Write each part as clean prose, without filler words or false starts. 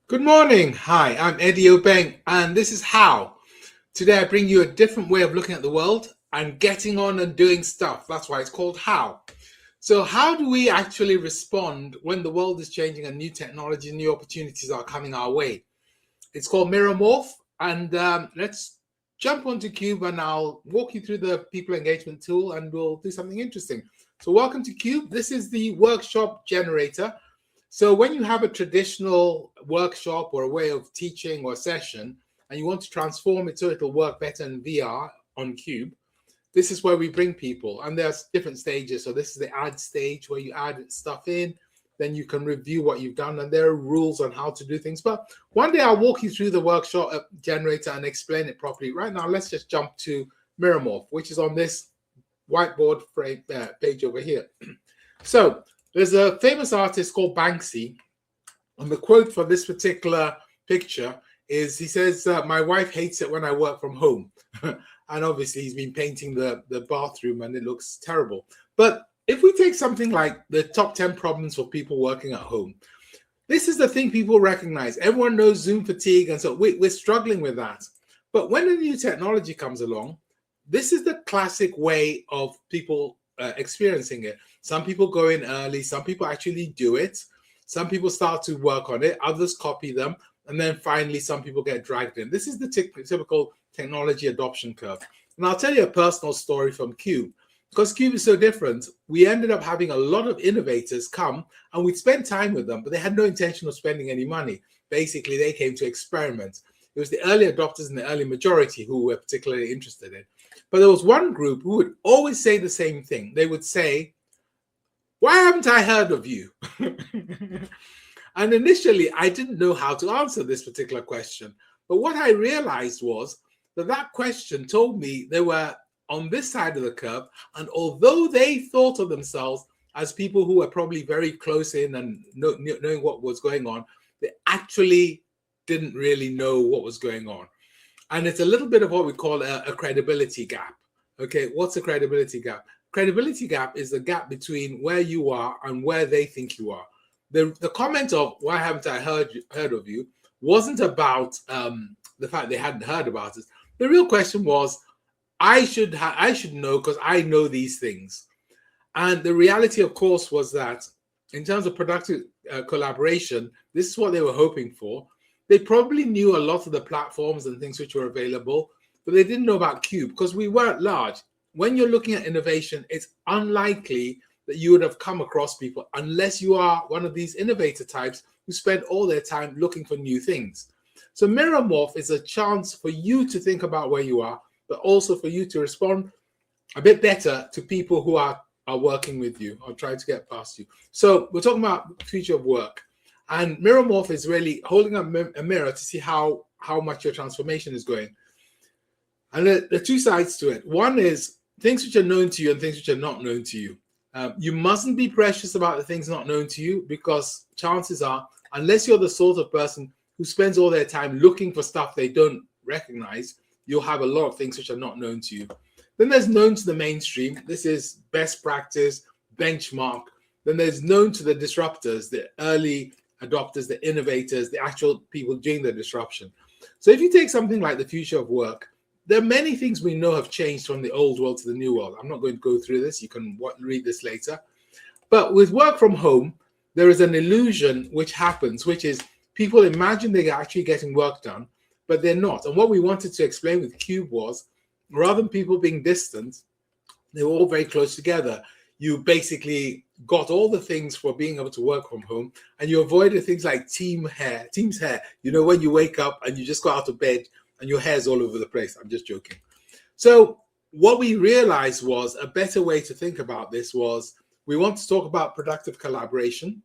Good morning. Hi, I'm Eddie Obeng, and this is How. Today I bring you a different way of looking at the world and getting on and doing stuff. That's why it's called How. So, how do we actually respond when the world is changing and new technology and new opportunities are coming our way? It's called MirrorMorph, and let's jump onto QUBE and I'll walk you through the people engagement tool and we'll do something interesting. So, welcome to QUBE. This is the workshop generator. So when you have a traditional workshop or a way of teaching or session, and you want to transform it so it'll work better in VR on QUBE, this is where we bring people. And there's different stages. So this is the add stage where you add stuff in, then you can review what you've done, and there are rules on how to do things. But one day I'll walk you through the workshop generator and explain it properly. Right now, let's just jump to MirrorMorph, which is on this whiteboard frame page over here. So there's a famous artist called Banksy, and the quote for this particular picture is, he says, my wife hates it when I work from home. And obviously he's been painting the bathroom and it looks terrible. But if we take something like the top 10 problems for people working at home, this is the thing people recognize. Everyone knows Zoom fatigue, and so we're struggling with that. But when a new technology comes along, this is the classic way of people experiencing it. Some people go in early, some people actually do it, some people start to work on it, others copy them, and then finally some people get dragged in. This is the typical technology adoption curve. And I'll tell you a personal story from QUBE. Because QUBE is so different, we ended up having a lot of innovators come and we'd spend time with them, but they had no intention of spending any money. Basically, they came to experiment. It was the early adopters and the early majority who were particularly interested in. But there was one group who would always say the same thing. They would say, why haven't I heard of you? And initially, I didn't know how to answer this particular question. But what I realized was that that question told me they were on this side of the curve. And although they thought of themselves as people who were probably very close in and knowing what was going on, they actually didn't really know what was going on. And it's a little bit of what we call a credibility gap. Okay, what's a credibility gap? Credibility gap is the gap between where you are and where they think you are. The comment of why haven't I heard of you wasn't about the fact they hadn't heard about it. The real question was, I should know because I know these things. And the reality, of course, was that in terms of productive collaboration, this is what they were hoping for. They probably knew a lot of the platforms and things which were available, but they didn't know about QUBE because we weren't large. When you're looking at innovation, it's unlikely that you would have come across people unless you are one of these innovator types who spend all their time looking for new things. So MirrorMorph is a chance for you to think about where you are, but also for you to respond a bit better to people who are working with you or trying to get past you. So we're talking about the future of work. And MirrorMorph is really holding up a mirror to see how much your transformation is going. And there are two sides to it. One is things which are known to you and things which are not known to you. You mustn't be precious about the things not known to you, because chances are, unless you're the sort of person who spends all their time looking for stuff they don't recognize, you'll have a lot of things which are not known to you. Then there's known to the mainstream. This is best practice, benchmark. Then there's known to the disruptors, the early adopters, the innovators, the actual people doing the disruption. So if you take something like the future of work, there are many things we know have changed from the old world to the new world. I'm not going to go through this. You can read this later. But with work from home, there is an illusion which happens, which is people imagine they're actually getting work done, but they're not. And what we wanted to explain with QUBE was, rather than people being distant, they were all very close together. You basically got all the things for being able to work from home, and you avoided things like team's hair. You know, when you wake up and you just go out of bed and your hair's all over the place. I'm just joking. So what we realized was a better way to think about this was, we want to talk about productive collaboration.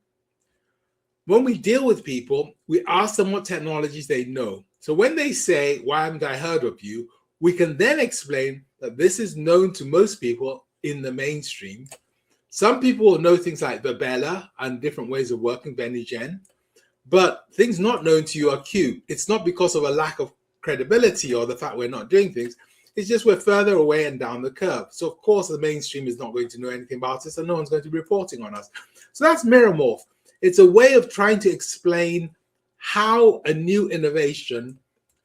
When we deal with people, we ask them what technologies they know. So when they say, why haven't I heard of you? We can then explain that this is known to most people in the mainstream. Some people will know things like Babella and different ways of working, BennyGen, but things not known to you are QUBE. It's not because of a lack of credibility or the fact we're not doing things. It's just we're further away and down the curve. So of course the mainstream is not going to know anything about us, and no one's going to be reporting on us. So that's MirrorMorph. It's a way of trying to explain how a new innovation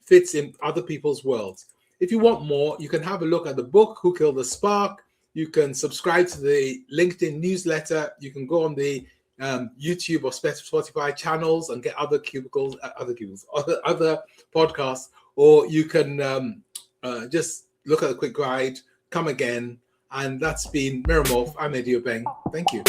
fits in other people's worlds. If you want more, you can have a look at the book, Who Killed the Spark. You can subscribe to the LinkedIn newsletter. You can go on the YouTube or Spotify channels and get other other podcasts, or you can just look at a quick guide, come again. And that's been MirrorMorph. I'm Eddie Obeng. Thank you.